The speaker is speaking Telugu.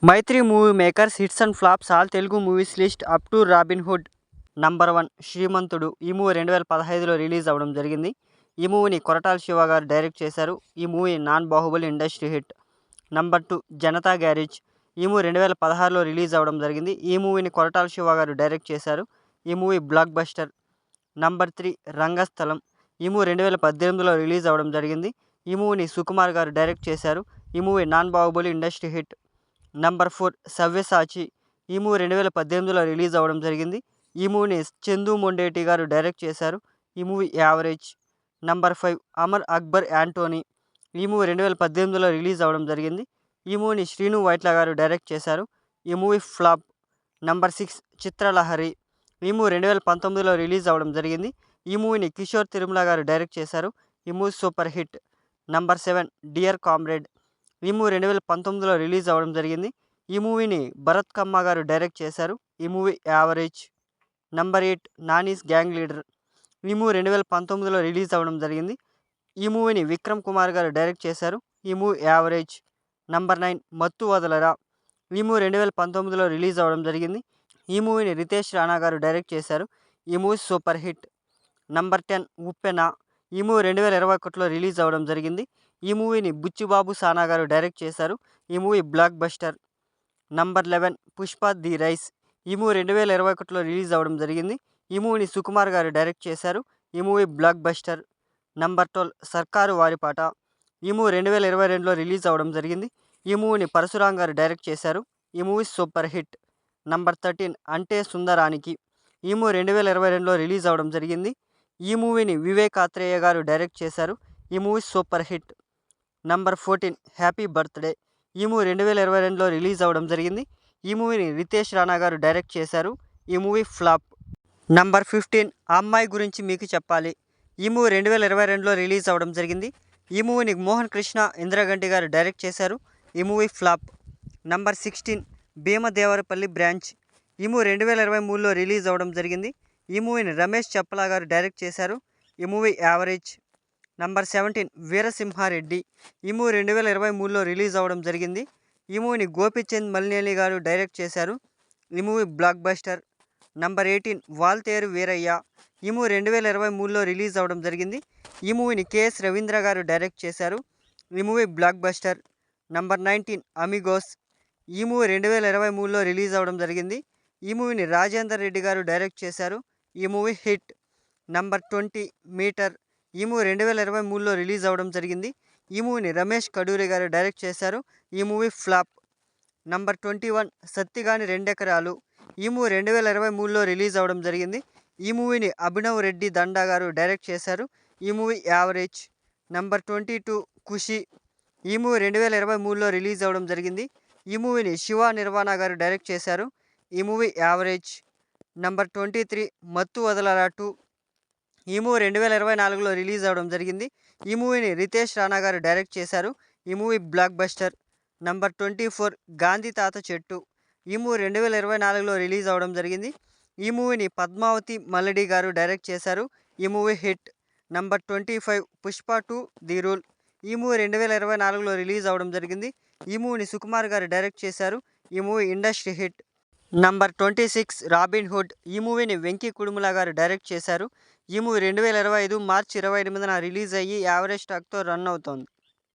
Mythri movie makers hits and flops all Telugu movies list up to Robin Hood. Number 1 Srimanthudu. ఈ మూవీ 2015లో రిలీజ్ అవ్వడం జరిగింది. ఈ మూవీని కొరటాల శివ గారు డైరెక్ట్ చేశారు. ఈ movie non Baahubali industry hit. Number 2 Janata garage. ఈ మూవీ 2016లో రిలీజ్ అవ్వడం జరిగింది. ఈ మూవీని కొరటాల శివ గారు డైరెక్ట్ చేశారు. ఈ మూవీ బ్లాక్ బస్టర్. నంబర్ 3 రంగస్థలం. ఈ మూవీ 2018లో రిలీజ్ అవ్వడం జరిగింది. ఈ మూవీని సుకుమార్ గారు డైరెక్ట్ చేశారు. ఈ movie non Baahubali industry hit. Number 4 Savyasachi. ఈ మూవీ 2018లో రిలీజ్ అవ్వడం జరిగింది. ఈ మూవీని చందు మొండేటి గారు డైరెక్ట్ చేశారు. ఈ movie average. Number 5 Amar Akbar Anthony. ఈ మూవీ 2018లో రిలీజ్ అవ్వడం జరిగింది. ఈ మూవీని శ్రీను వైట్ల గారు డైరెక్ట్ చేశారు. ఈ మూవీ ఫ్లాప్. నంబర్ 6 చిత్రలహరి. ఈ మూవీ 2019లో రిలీజ్ అవ్వడం జరిగింది. ఈ మూవీని కిషోర్ తిరుమల గారు డైరెక్ట్ చేశారు. ఈ movie super hit. Number 7 dear comrade. ఈ మూవీ 2019లో రిలీజ్ అవ్వడం జరిగింది. ఈ మూవీని భరత్ కమ్మ గారు డైరెక్ట్ చేశారు. ఈ movie average. Number 8 Nani's gang leader. ఈ మూవీ 2019లో రిలీజ్ అవ్వడం జరిగింది. ఈ మూవీని విక్రమ్ కుమార్ గారు డైరెక్ట్ చేశారు. ఈ మూవీ యావరేజ్. నంబర్ 9 మత్తు వదలరా. ఈ మూవీ 2019లో రిలీజ్ అవ్వడం జరిగింది. ఈ మూవీని రితేష్ రాణా గారు డైరెక్ట్ చేశారు. ఈ మూవీ సూపర్ హిట్. నంబర్ 10 ఉప్పెన. ఈ మూవీ 2021లో రిలీజ్ అవ్వడం జరిగింది. ఈ మూవీని బుచ్చిబాబు సానా గారు డైరెక్ట్ చేశారు. ఈ movie blockbuster. Number 11 Pushpa the rice. ఈ మూవీ 2021లో రిలీజ్ అవ్వడం జరిగింది. ఈ మూవీని సుకుమార్ గారు డైరెక్ట్ చేశారు. ఈ మూవీ బ్లాక్ బస్టర్. నంబర్ 12 సర్కారు వారిపాట. ఈ మూవీ 2022లో రిలీజ్ అవ్వడం జరిగింది. ఈ మూవీని పరశురాం గారు డైరెక్ట్ చేశారు. ఈ మూవీ సూపర్ హిట్. నంబర్ 13 అంటే సుందరానికి. ఈ మూవీ 2022లో రిలీజ్ అవ్వడం జరిగింది. ఈ మూవీని వివేక్ ఆత్రేయ గారు డైరెక్ట్ చేశారు. ఈ movie super hit. Number 14 happy birthday. ఈ మూవీ 2022లో రిలీజ్ అవ్వడం జరిగింది. ఈ మూవీని రితేష్ రాణా గారు డైరెక్ట్ చేశారు. ఈ మూవీ ఫ్లాప్. నంబర్ 15 ఆ అమ్మాయి గురించి మీకు చెప్పాలి. ఈ మూవీ 2022లో రిలీజ్ అవ్వడం జరిగింది. ఈ మూవీని మోహన్ కృష్ణ ఇంద్రగంటి గారు డైరెక్ట్ చేశారు. ఈ movie flop. Number 16 Bheemadevarapalli branch. ఈ మూవీ 2023లో రిలీజ్ అవ్వడం జరిగింది. ఈ మూవీని రమేష్ చప్పలా గారు డైరెక్ట్ చేశారు. ఈ మూవీ యావరేజ్. నంబర్ 17 వీరసింహారెడ్డి. ఈ మూవీ 2023లో రిలీజ్ అవ్వడం జరిగింది. ఈ మూవీని గోపిచంద్ మలినేని గారు డైరెక్ట్ చేశారు. ఈ movie blockbuster. Number 18 Waltair Veerayya. ఈ మూవీ 2023లో రిలీజ్ అవ్వడం జరిగింది. ఈ మూవీని కేఎస్ రవీంద్ర గారు డైరెక్ట్ చేశారు. ఈ movie blockbuster. Number 19 Amigos. ఈ మూవీ 2023లో రిలీజ్ అవ్వడం జరిగింది. ఈ మూవీని రాజేందర్ రెడ్డి గారు డైరెక్ట్ చేశారు. ఈ మూవీ హిట్. Number 20 Meter. ఈ మూవీ 2023లో రిలీజ్ అవ్వడం జరిగింది. ఈ మూవీని రమేష్ కడూరి గారు డైరెక్ట్ చేశారు. ఈ మూవీ ఫ్లాప్. నంబర్ 21 సత్తిగాని రెండెకరాలు. ఈ మూవీ 2023లో రిలీజ్ అవ్వడం జరిగింది. ఈ మూవీని అభినవ్ రెడ్డి దండా గారు డైరెక్ట్ చేశారు. ఈ మూవీ యావరేజ్. నంబర్ 22 ఖుషి. ఈ మూవీ 2023లో రిలీజ్ అవ్వడం జరిగింది. ఈ మూవీని శివ నిర్వాణ గారు డైరెక్ట్ చేశారు. ఈ మూవీ యావరేజ్. నంబర్ 23 మత్తు వదలరా 2. ఈ మూవీ 2024లో రిలీజ్ అవ్వడం జరిగింది. ఈ మూవీని రితేష్ రాణా గారు డైరెక్ట్ చేశారు. ఈ movie blockbuster. Number 24 Gandhi తాత చెట్టు. ఈ మూవీ 2024లో రిలీజ్ అవ్వడం జరిగింది. ఈ మూవీని పద్మావతి మల్లడి గారు డైరెక్ట్ చేశారు. ఈ movie hit. Number 25 Pushpa 2 the rule. ఈ మూవీ 2024లో రిలీజ్ అవ్వడం జరిగింది. ఈ మూవీని సుకుమార్ గారు డైరెక్ట్ చేశారు. ఈ movie industry hit. Number 26 robin hood. ఈ మూవీని వెంకీ కుడుముల గారు డైరెక్ట్ చేశారు. ఈ మూవీ 2025 మార్చి 28న రిలీజ్ అయ్యి యావరేజ్ టాక్తో రన్ అవుతోంది.